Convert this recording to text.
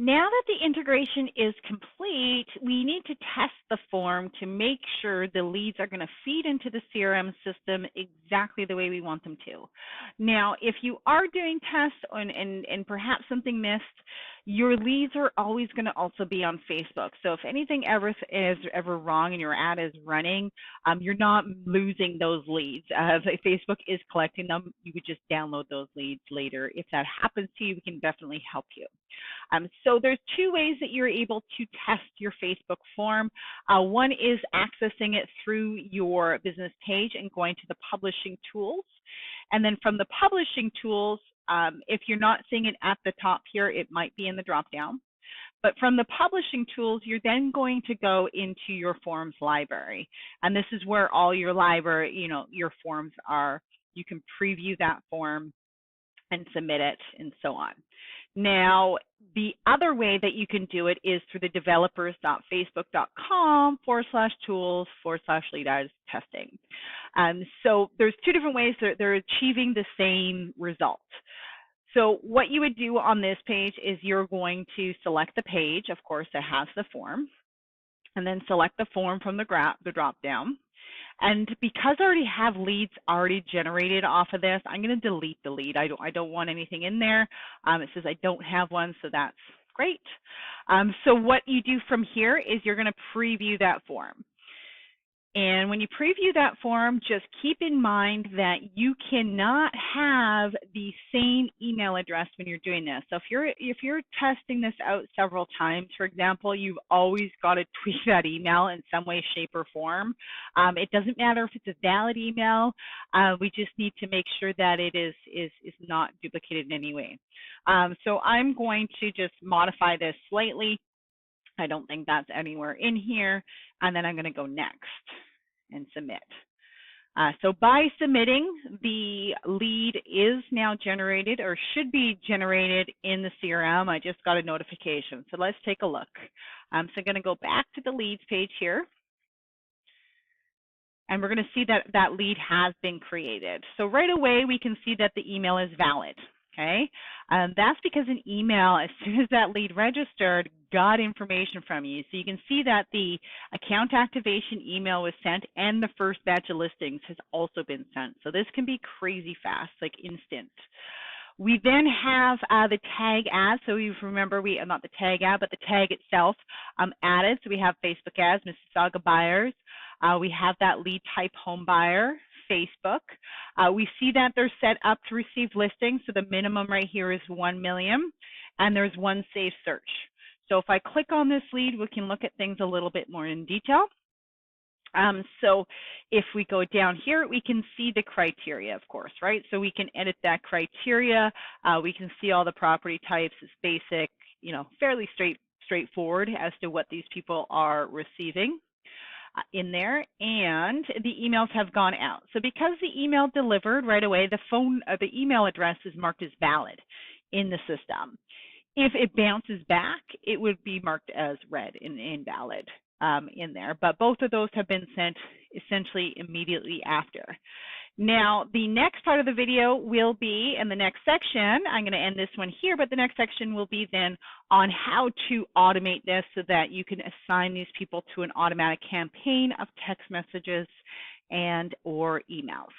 Now that the integration is complete, we need to test the form to make sure the leads are going to feed into the CRM system exactly the way we want them to. Now, if you are doing tests and perhaps something missed, your leads are always going to also be on Facebook. So if anything is ever wrong and your ad is running, you're not losing those leads. If Facebook is collecting them, you would just download those leads later. If that happens to you, we can definitely help you. So there's two ways that you're able to test your Facebook form. One is accessing it through your business page and going to the publishing tools. And then from the publishing tools, if you're not seeing it at the top here, it might be in the drop down. But from the publishing tools, you're then going to go into your forms library. And this is where all your library, your forms are. You can preview that form and submit it and so on. Now, the other way that you can do it is through the developers.facebook.com/tools/lead ad testing. So there's two different ways that they're achieving the same result. So what you would do on this page is you're going to select the page, of course, that has the form, and then select the form from the drop down. And because I already have leads already generated off of this, I'm going to delete the lead. I don't want anything in there. It says I don't have one, so that's great. So what you do from here is you're going to preview that form. And when you preview that form, just keep in mind that you cannot have the same email address when you're doing this. So if you're testing this out several times, for example, you've always got to tweak that email in some way, shape, or form. It doesn't matter if it's a valid email. We just need to make sure that it is not duplicated in any way. So I'm going to just modify this slightly. I don't think that's anywhere in here. And then I'm going to go next and submit. So by submitting, the lead is now generated or should be generated in the CRM. I just got a notification. So let's take a look. So I'm going to go back to the leads page here. And we're going to see that that lead has been created. So right away, we can see that the email is valid. Okay, that's because an email, as soon as that lead registered, got information from you. So you can see that the account activation email was sent and the first batch of listings has also been sent. So this can be crazy fast, like instant. We then have the tag ad. So you remember, not the tag ad, but the tag itself added. So we have Facebook ads, Mississauga buyers. We have that lead type home buyer, Facebook. We see that they're set up to receive listings. So the minimum right here is 1 million, and there's one safe search. So if I click on this lead, we can look at things a little bit more in detail. So if we go down here, we can see the criteria, of course, right? So we can edit that criteria. We can see all the property types. It's basic, fairly straightforward as to what these people are receiving in there, and the emails have gone out. So because the email delivered right away, the email address is marked as valid in the system. If it bounces back, it would be marked as red and invalid in there. But both of those have been sent essentially immediately after. Now, the next part of the video will be in the next section. I'm going to end this one here, but the next section will be then on how to automate this so that you can assign these people to an automatic campaign of text messages and or emails.